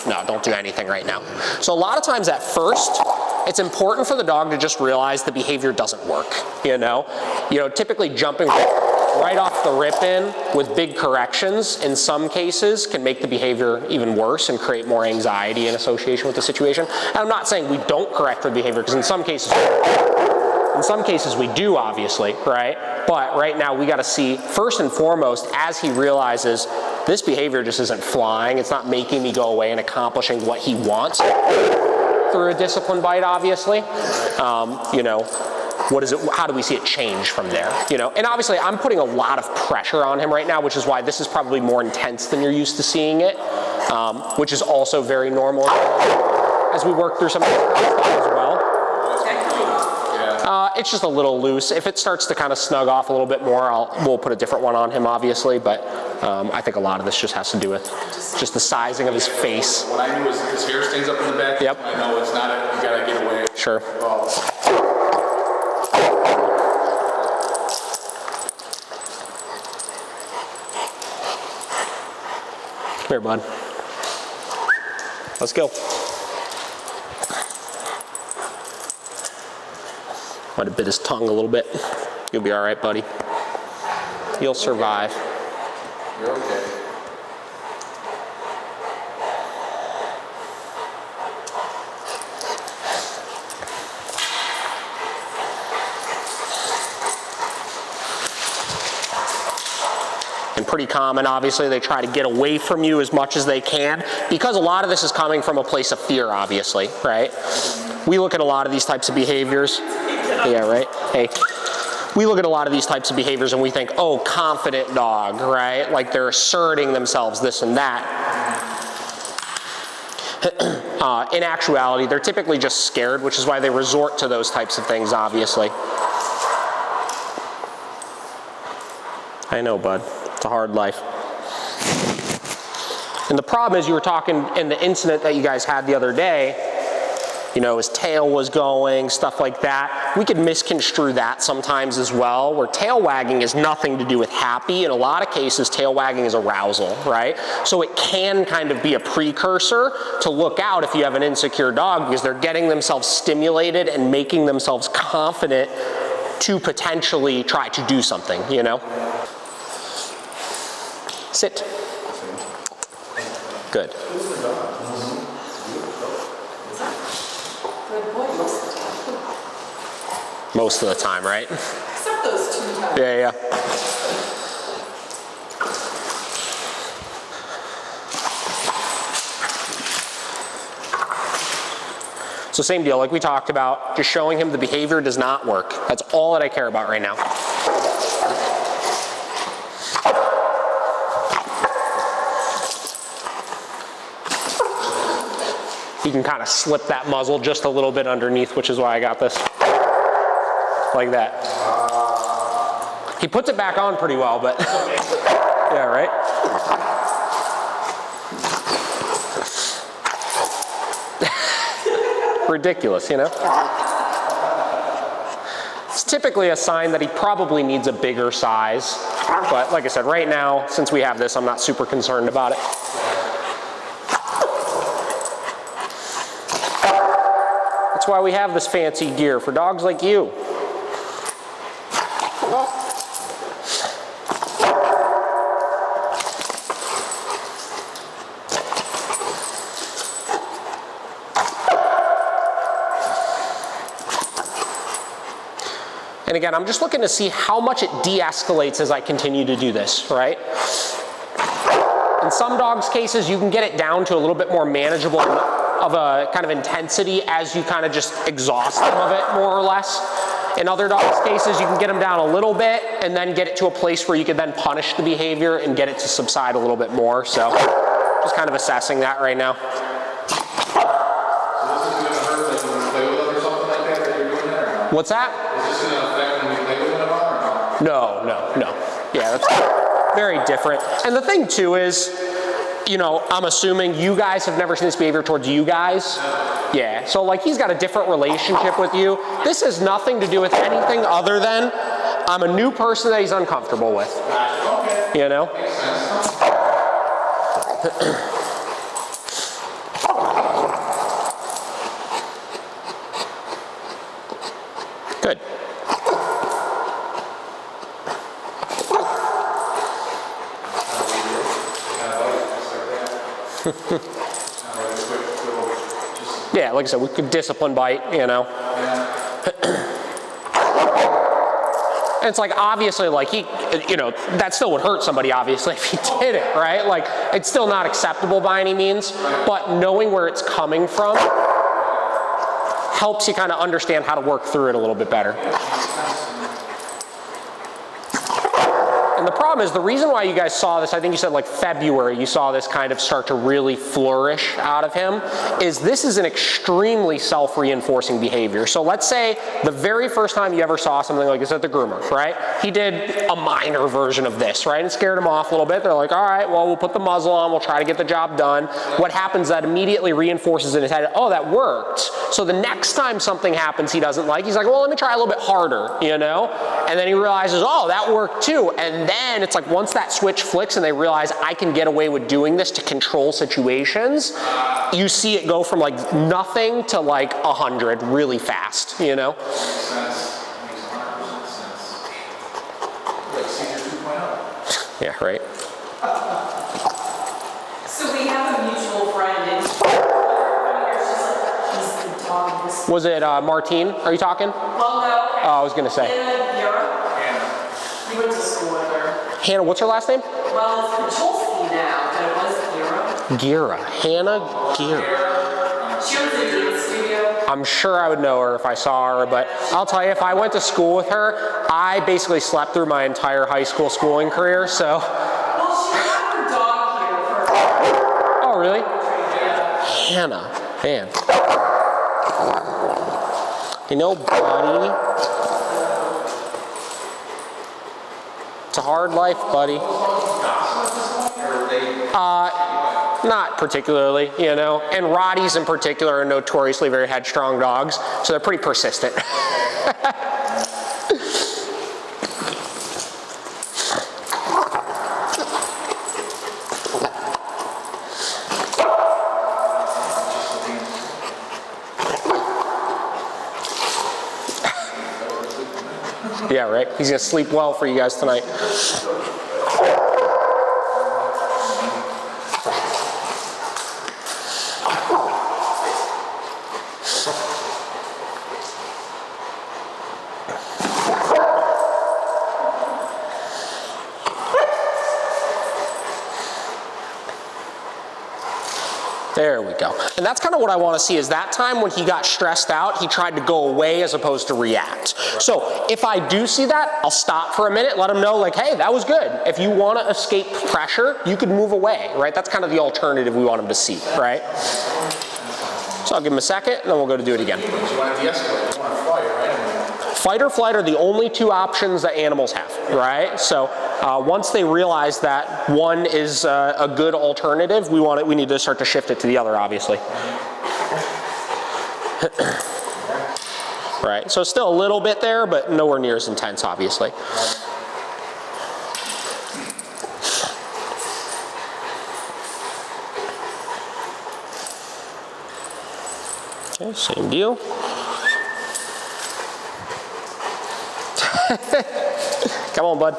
No, don't do anything right now. So a lot of times at first, it's important for the dog to just realize the behavior doesn't work, you know? Typically jumping right off the rip in with big corrections in some cases can make the behavior even worse and create more anxiety in association with the situation. And I'm not saying we don't correct for behavior, because in some cases we do, obviously, right? But right now we got to see, first and foremost, as he realizes this behavior just isn't flying, it's not making me go away and accomplishing what he wants through a discipline bite, obviously. What is it? How do we see it change from there? And obviously I'm putting a lot of pressure on him right now, which is why this is probably more intense than you're used to seeing it, which is also very normal as we work through some of this stuff as well. It's just a little loose. If it starts to kind of snug off a little bit more, we'll put a different one on him, obviously, but I think a lot of this just has to do with just the sizing of his face. What I knew was his hair stays up in the back. Yep. I know it's not you gotta get away. Sure. Come here, bud. Let's go. Might have bit his tongue a little bit. You'll be all right, buddy. You'll survive. You're okay. And pretty common, obviously, they try to get away from you as much as they can, because a lot of this is coming from a place of fear, obviously, right? We look at a lot of these types of behaviors. Yeah, right? Hey. We look at a lot of these types of behaviors and we think, oh, confident dog, right? Like they're asserting themselves, this and that. In actuality, they're typically just scared, which is why they resort to those types of things, obviously. I know, bud. It's a hard life. And the problem is, you were talking in the incident that you guys had the other day, his tail was going, stuff like that. We could misconstrue that sometimes as well, where tail wagging is nothing to do with happy. In a lot of cases, tail wagging is arousal, right? So it can kind of be a precursor to look out if you have an insecure dog, because they're getting themselves stimulated and making themselves confident to potentially try to do something, Sit. Good. Most of the time, right? Except those 2 times. Yeah. So same deal, like we talked about, just showing him the behavior does not work. That's all that I care about right now. You can kind of slip that muzzle just a little bit underneath, which is why I got this. Like that. He puts it back on pretty well, but yeah, right? Ridiculous, It's typically a sign that he probably needs a bigger size. But like I said, right now, since we have this, I'm not super concerned about it. That's why we have this fancy gear for dogs like you. And again, I'm just looking to see how much it de-escalates as I continue to do this, right? In some dogs' cases, you can get it down to a little bit more manageable of a kind of intensity as you kind of just exhaust them of it, more or less. In other dogs' cases, you can get them down a little bit and then get it to a place where you can then punish the behavior and get it to subside a little bit more. So just kind of assessing that right now. What's that? Is this going to affect when we play with one or not? No. Yeah, that's very different. And the thing too is, I'm assuming you guys have never seen this behavior towards you guys. Yeah, so like he's got a different relationship with you. This has nothing to do with anything other than I'm a new person that he's uncomfortable with. Okay. You know? Makes sense. Yeah, like I said, we could discipline bite, you know. And it's like, obviously, like he, you know, that still would hurt somebody, obviously, if he did it, right? Like, it's still not acceptable by any means, but knowing where it's coming from helps you kind of understand how to work through it a little bit better. And the problem is, the reason why you guys saw this, I think you said like February, you saw this kind of start to really flourish out of him, is this is an extremely self-reinforcing behavior. So let's say the very first time you ever saw something like this at the groomer, right? He did a minor version of this, right? And scared him off a little bit. They're like, all right, well, we'll put the muzzle on, we'll try to get the job done. What happens, that immediately reinforces in his head, oh, that worked. So the next time something happens he doesn't like, he's like, well, let me try a little bit harder, you know? And then he realizes, oh, that worked too. And then it's like once that switch flicks and they realize I can get away with doing this to control situations, you see it go from like nothing to like 100 really fast, you know? Makes sense. Makes 100% sense. Like Caesar 2.0. Yeah, right. So we have a mutual friend, and everybody here's just like, he's the dog. This Was it Martine? Are you talking? well, no. Oh, I was gonna say. Hannah Gira. Yeah. We went to school with her. Hannah, what's her last name? Well, it's Pacholsky now, but it was Gira. Gira. Hannah Gira. She owns a dance studio. I'm sure I would know her if I saw her, but I'll tell you, if I went to school with her, I basically slept through my entire high school schooling career, so. Well, she had her dog here for her. Oh, really? Yeah. Hannah, man. You know, buddy. It's a hard life, buddy. Not particularly, you know. And Rotties in particular are notoriously very headstrong dogs, so they're pretty persistent. Yeah, right? He's gonna sleep well for you guys tonight. There we go. And that's kind of what I want to see, is that time when he got stressed out, he tried to go away as opposed to react. So if I do see that, I'll stop for a minute, let him know like, hey, that was good. If you want to escape pressure, you could move away, right? That's kind of the alternative we want him to see, right? So I'll give him a second, and then we'll go to do it again. You want to de-escalate. You want to fight, right? Fight or flight are the only two options that animals have, right? So once they realize that one is a good alternative, we need to start to shift it to the other, obviously. Right, so still a little bit there, but nowhere near as intense, obviously. Okay, same deal. Come on, bud.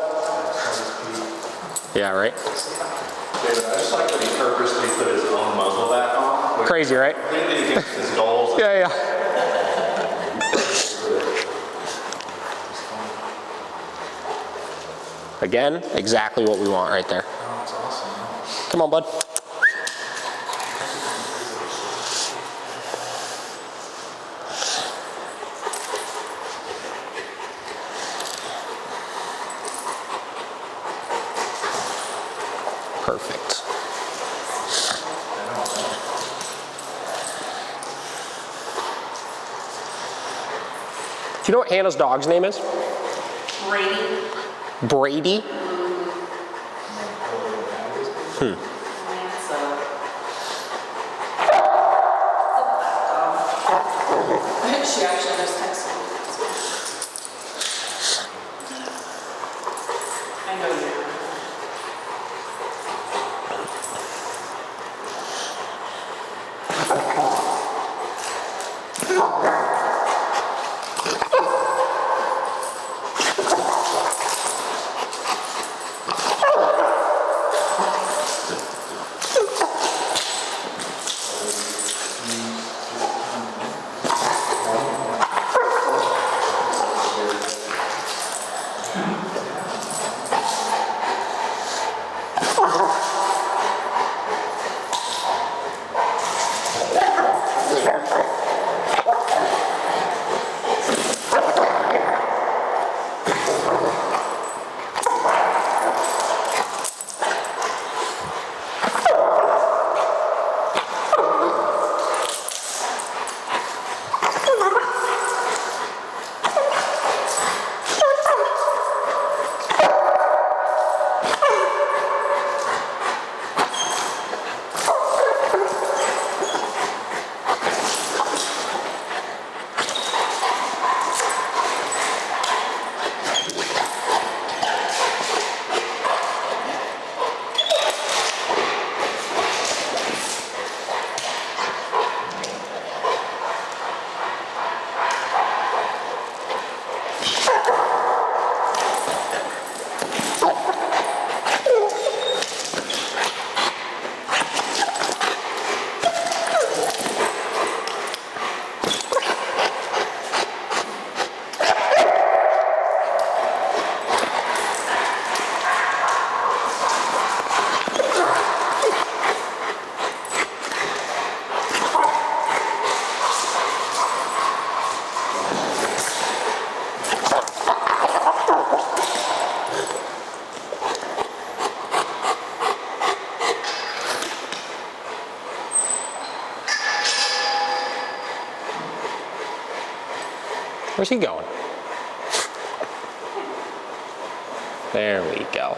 Yeah, right? David, I just like that he purposely put his own muzzle back on. Crazy, right? Completely against his goals. Yeah. Again, exactly what we want right there. Come on, bud. Perfect. Do you know what Hannah's dog's name is? Brady. Brady? She actually just texted me. I know you. Where's he going? There we go.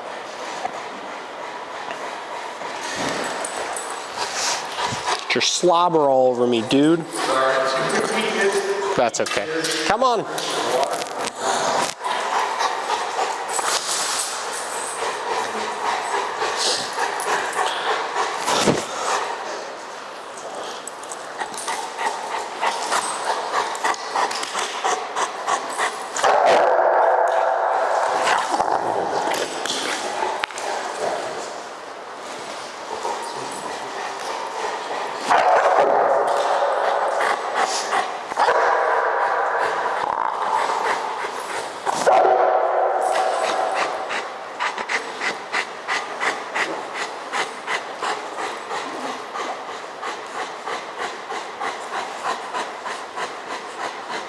Get your slobber all over me, dude. That's okay. Come on.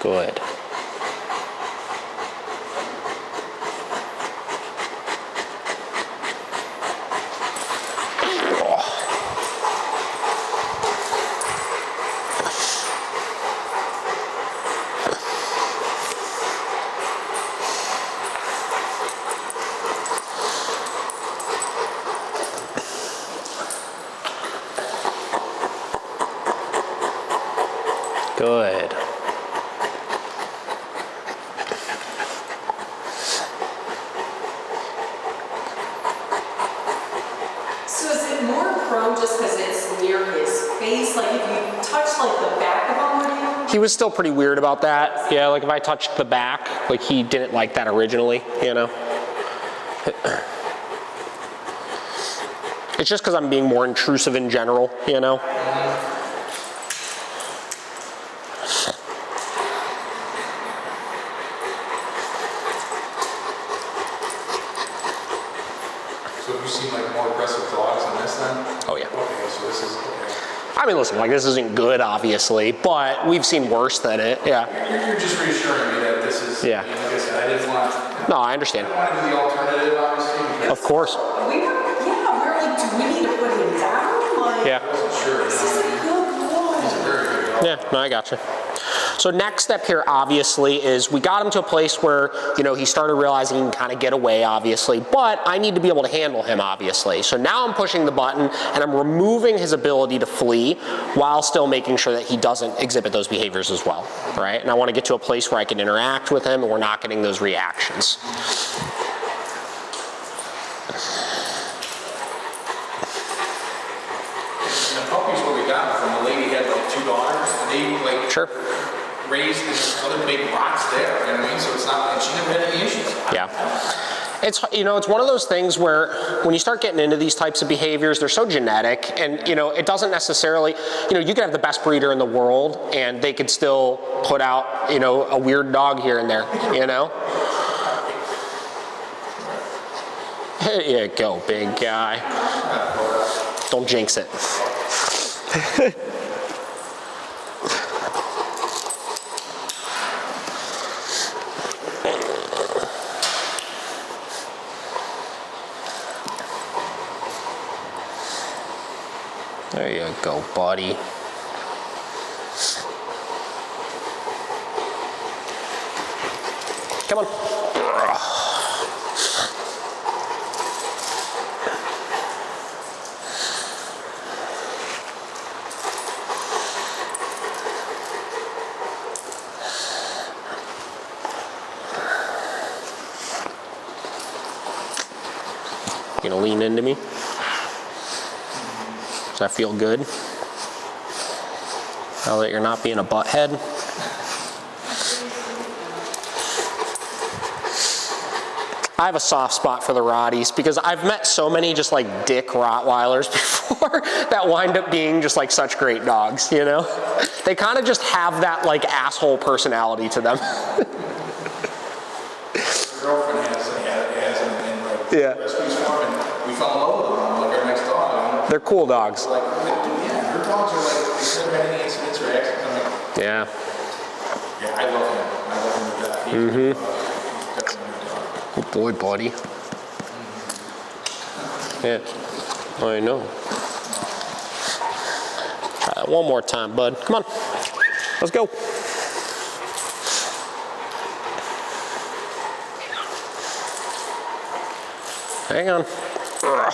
Good. Good. So is it more prone just because it's near his face? Like if you touch like the back of him, would you? He was still pretty weird about that. Yeah, like if I touched the back, like he didn't like that originally, you know? It's just because I'm being more intrusive in general, you know? So have you seen like more aggressive dogs than this then? Oh yeah. Okay, so this is, okay. I mean, listen, like this isn't good, obviously, but we've seen worse than it, yeah. You're just reassuring me that this is, Yeah. like I said, I didn't want, No, I understand. I want to do the alternative, obviously, because Of course. We were like, do we need to put him down? Like, Yeah. I wasn't sure. this is a good one. He's a very good dog. Yeah, no, I gotcha. So next step here, obviously, is we got him to a place where, you know, he started realizing he can kind of get away, obviously, but I need to be able to handle him, obviously. So now I'm pushing the button and I'm removing his ability to flee while still making sure that he doesn't exhibit those behaviors as well, right? And I want to get to a place where I can interact with him and we're not getting those reactions. And the puppies what we got from the lady had like 2 daughters, and they like Sure. raised this other big box there, you know what I mean? So it's not, and she never had any issues. Yeah. It's, you know, it's one of those things where when you start getting into these types of behaviors, they're so genetic and, you know, it doesn't necessarily, you know, you could have the best breeder in the world and they could still put out, you know, a weird dog here and there, you know? Here you go, big guy. Don't jinx it. There you go, buddy. Come on. You gonna lean into me? Does that feel good? Now that you're not being a butthead? I have a soft spot for the Rotties because I've met so many just like dick Rottweilers before that wind up being just like such great dogs, you know? They kind of just have that like asshole personality to them. My girlfriend has him in like Yeah. rescue farm, and we fell in love with him, like our next dog. They're cool dogs. Like, yeah, her dogs are like, they've never had any incidents or accidents. I'm like, Yeah. yeah, I love him. I love him to death. He's definitely a good dog. Good boy, buddy. Yeah, I know. Try that one more time, bud. Come on. Let's go. Hang on. Ugh.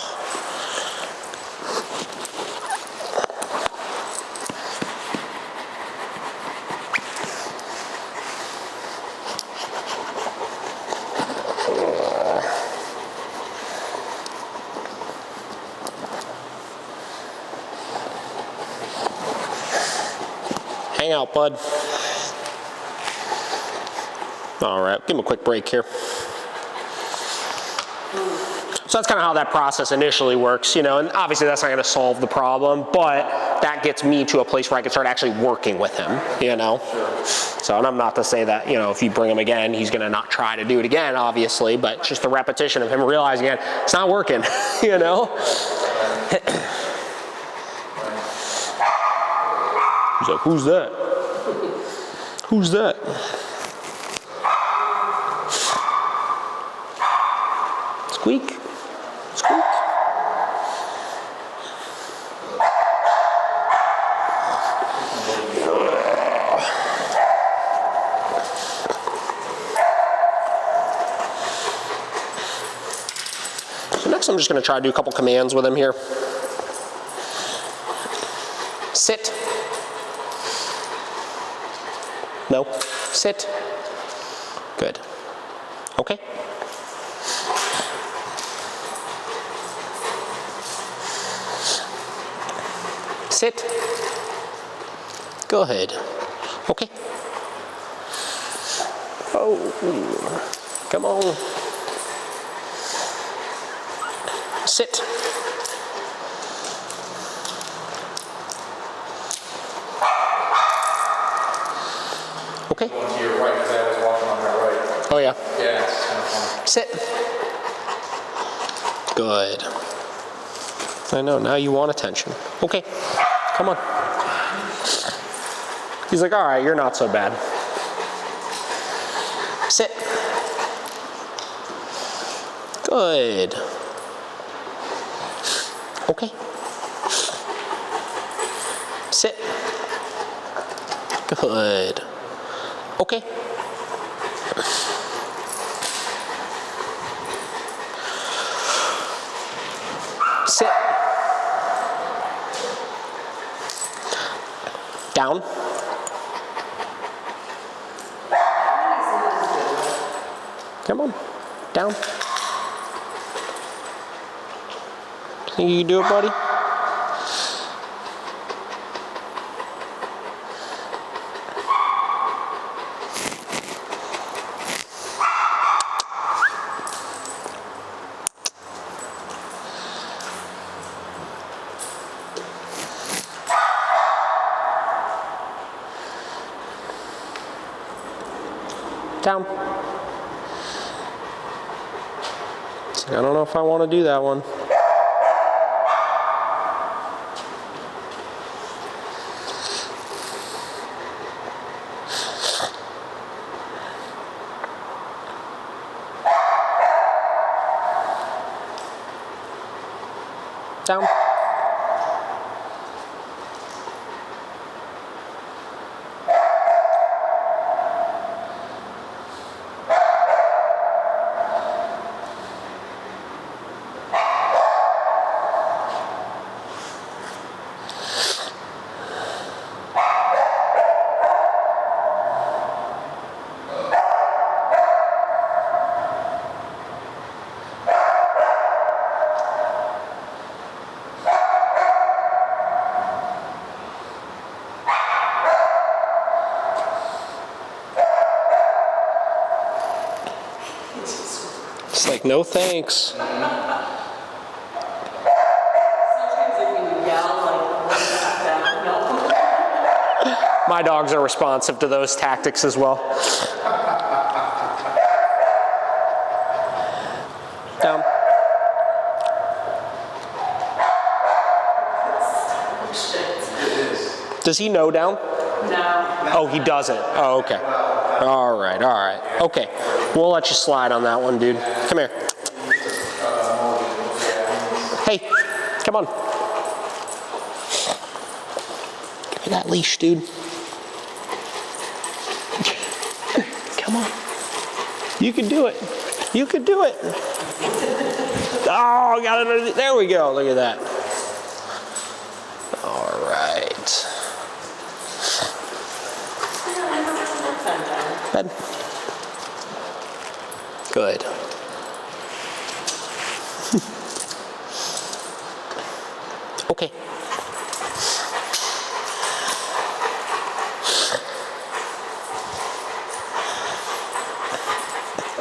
Hang out, bud. All right, give him a quick break here. So that's kind of how that process initially works, you know, and obviously that's not going to solve the problem, but that gets me to a place where I can start actually working with him, you know. So, and I'm not to say that, you know, if you bring him again, he's going to not try to do it again, obviously, but just the repetition of him realizing it, it's not working, you know. He's like, who's that? Who's that? Squeak. Squeak. So next I'm just going to try to do a couple commands with him here. Sit. No. Sit. Good. Okay. Sit. Go ahead. Okay. Oh, come on. Sit. Okay. Going to your right, because I was walking on her right. Oh, yeah. Yeah, it's kind of funny. Sit. Good. I know, now you want attention. Okay, come on. He's like, all right, you're not so bad. Sit. Good. Okay. Sit. Good. Okay. Sit. Down. Come on. Down. Think you can do it, buddy? Down. So I don't know if I want to do that one. Down. It's like, no thanks. Sometimes if you yell, like, "What's that?" No. My dogs are responsive to those tactics as well. Down. Does he know down? No. Oh, he doesn't. Oh, okay. All right, all right. Okay. We'll let you slide on that one, dude. Come here. Hey, come on. Give me that leash, dude. Come on. You can do it. You can do it. Oh, got it underneath. There we go. Look at that. All right. Bed. Good. Okay.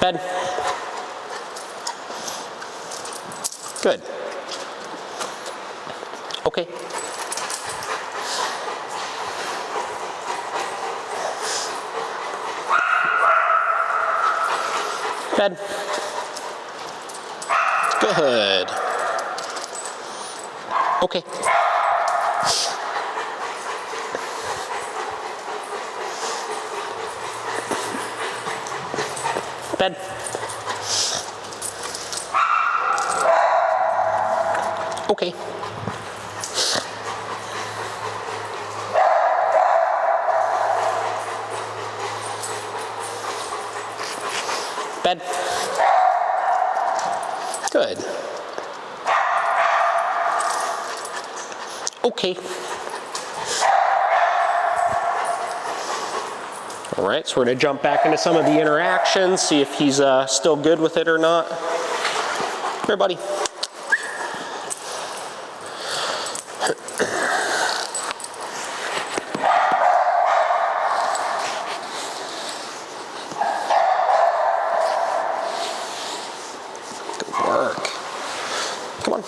Bed. Good. Okay. Bed. Good. Okay. Bed. Okay. Bed. Good. Okay. All right, so we're going to jump back into some of the interactions, see if he's still good with it or not. Come here, buddy. Good work. Come on.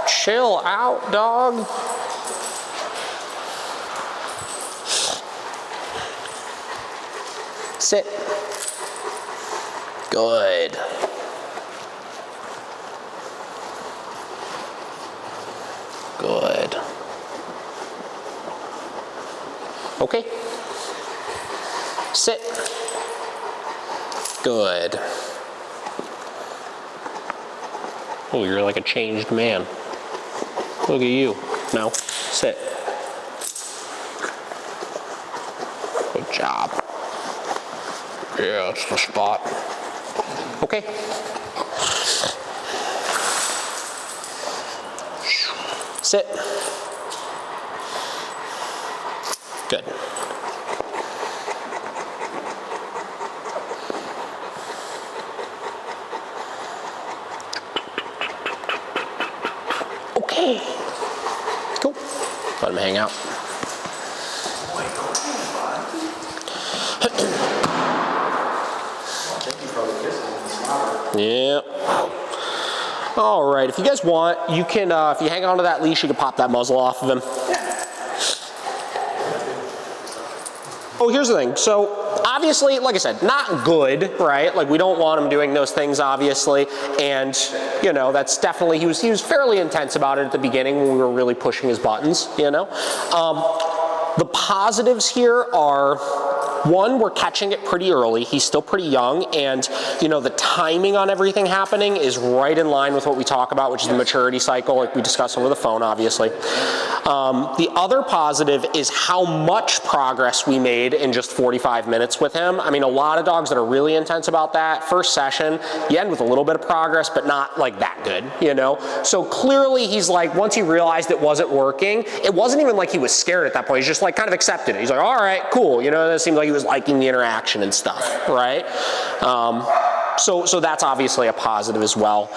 Chill out, dog. Sit. Good. Good. Okay. Sit. Good. Oh, you're like a changed man. Look at you. Now, sit. Good job. Yeah, that's the spot. Okay. Sit. Good. Okay. Cool. Let him hang out. Yeah. All right, if you guys want, you can, if you hang on to that leash, you can pop that muzzle off of him. Oh, here's the thing. So obviously, like I said, not good, right? Like we don't want him doing those things, obviously. And you know, that's definitely, he was fairly intense about it at the beginning when we were really pushing his buttons, you know. The positives here are, one, we're catching it pretty early. He's still pretty young, and you know the timing on everything happening is right in line with what we talk about, which is the maturity cycle, like we discussed over the phone, obviously. The other positive is how much progress we made in just 45 minutes with him. I mean, a lot of dogs that are really intense about that, first session, you end with a little bit of progress, but not like that good, you know? So clearly he's like, once he realized it wasn't working, it wasn't even like he was scared at that point. He's just like kind of accepted it. He's like, all right, cool. You know, it seemed like he was liking the interaction and stuff, right? So that's obviously a positive as well.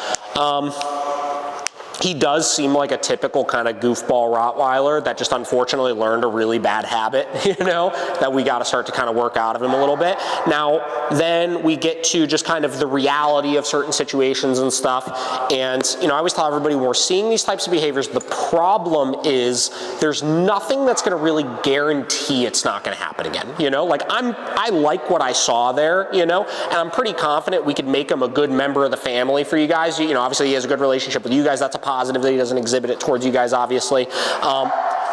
He does seem like a typical kind of goofball Rottweiler that just unfortunately learned a really bad habit, you know, that we got to start to kind of work out of him a little bit. Now, then we get to just kind of the reality of certain situations and stuff. And, you know, I always tell everybody when we're seeing these types of behaviors, the problem is there's nothing that's going to really guarantee it's not going to happen again, you know? Like I like what I saw there, you know, and I'm pretty confident we could make him a good member of the family for you guys. You know, obviously he has a good relationship with you guys. That's a positive that he doesn't exhibit it towards you guys, obviously.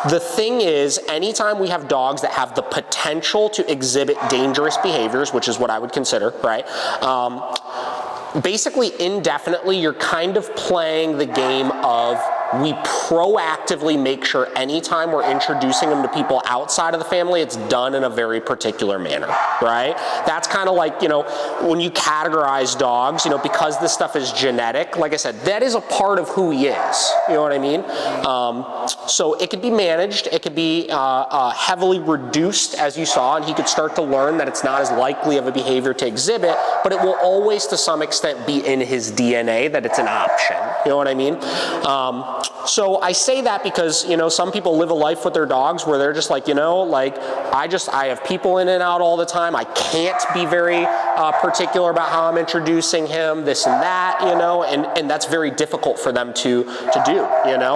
The thing is, anytime we have dogs that have the potential to exhibit dangerous behaviors, which is what I would consider, right? Basically, indefinitely, you're kind of playing the game of we proactively make sure anytime we're introducing them to people outside of the family, it's done in a very particular manner, right? That's kind of like, when you categorize dogs, because this stuff is genetic, like I said, that is a part of who he is, you know what I mean? So it could be managed, it could be heavily reduced, as you saw, and he could start to learn that it's not as likely of a behavior to exhibit, but it will always, to some extent, be in his DNA that it's an option, you know what I mean? So I say that because, some people live a life with their dogs where they're just like, I have people in and out all the time. I can't be very particular about how I'm introducing him, this and that, and that's very difficult for them to do,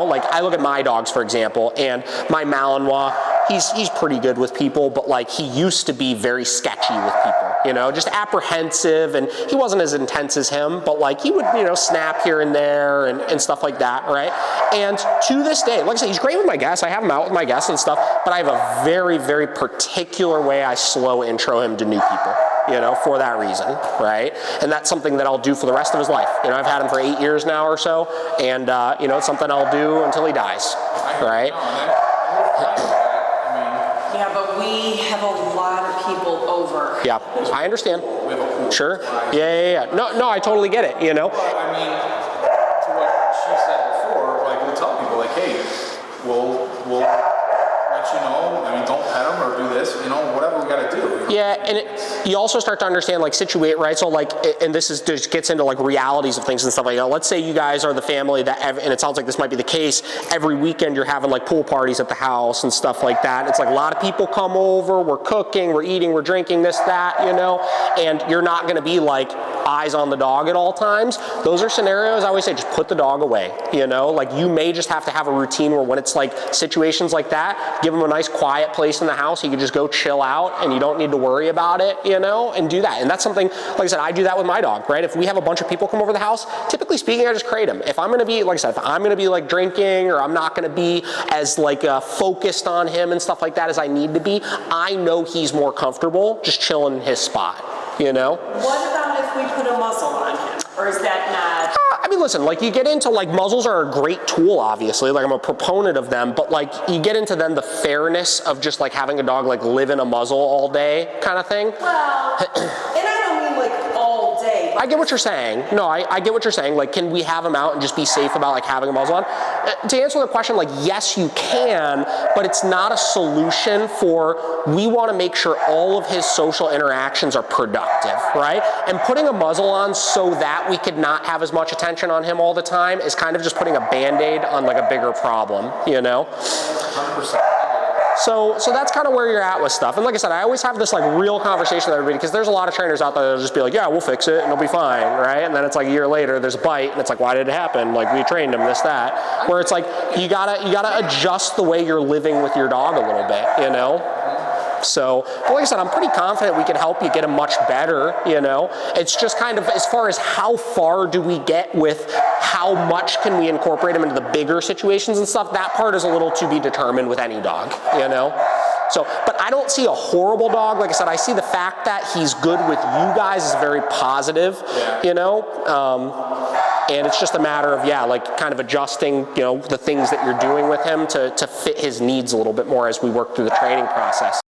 Like I look at my dogs, for example, and my Malinois, he's pretty good with people, but like he used to be very sketchy with people, just apprehensive, and he wasn't as intense as him, but like he would, snap here and there and stuff like that, right? And to this day, like I said, he's great with my guests. I have him out with my guests and stuff, but I have a very, very particular way I slow intro him to new people, for that reason, right? And that's something that I'll do for the rest of his life. I've had him for 8 years now or so, and it's something I'll do until he dies, right? Yeah, but we have a lot of people over. Yeah, I understand. Sure. Yeah. No, I totally get it, I mean, to what she said before, like we'll tell people, like, hey, we'll let you know. I mean, don't pet them or do this, whatever we got to do. Yeah, and you also start to understand, like, situate, right? So, like, and this just gets into, like, realities of things and stuff like that. Let's say you guys are the family that, and it sounds like this might be the case, every weekend you're having, like, pool parties at the house and stuff like that. It's like a lot of people come over, we're cooking, we're eating, we're drinking, this, that, and you're not going to be, like, eyes on the dog at all times. Those are scenarios I always say, just put the dog away, Like, you may just have to have a routine where when it's, like, situations like that, give him a nice quiet place in the house. He can just go chill out and you don't need to worry about it, and do that. And that's something, like I said, I do that with my dog, right? If we have a bunch of people come over the house, typically speaking, I just crate him. If I'm going to be, like I said, if I'm going to be like drinking or I'm not going to be as like focused on him and stuff like that as I need to be, I know he's more comfortable just chilling in his spot, What about if we put a muzzle on him? Or is that not? I mean, listen, like you get into like muzzles are a great tool, obviously. Like I'm a proponent of them, but like you get into then the fairness of just like having a dog like live in a muzzle all day kind of thing. Well, and I don't mean like all day. I get what you're saying. No, I get what you're saying. Like, can we have him out and just be safe about like having a muzzle on? To answer the question, like, yes, you can, but it's not a solution for, we want to make sure all of his social interactions are productive, right? And putting a muzzle on so that we could not have as much attention on him all the time is kind of just putting a Band-Aid on like a bigger problem, 100%. So that's kind of where you're at with stuff. And like I said, I always have this like real conversation with everybody because there's a lot of trainers out there that'll just be like, yeah, we'll fix it and it'll be fine, right? And then it's like a year later, there's a bite and it's like, why did it happen? Like we trained him, this, that. Where it's like, you gotta adjust the way you're living with your dog a little bit, So, but like I said, I'm pretty confident we can help you get him much better, It's just kind of, as far as how far do we get with how much can we incorporate him into the bigger situations and stuff, that part is a little to be determined with any dog, So, but I don't see a horrible dog. Like I said, I see the fact that he's good with you guys is very positive, and it's just a matter of, like kind of adjusting, the things that you're doing with him to fit his needs a little bit more as we work through the training process.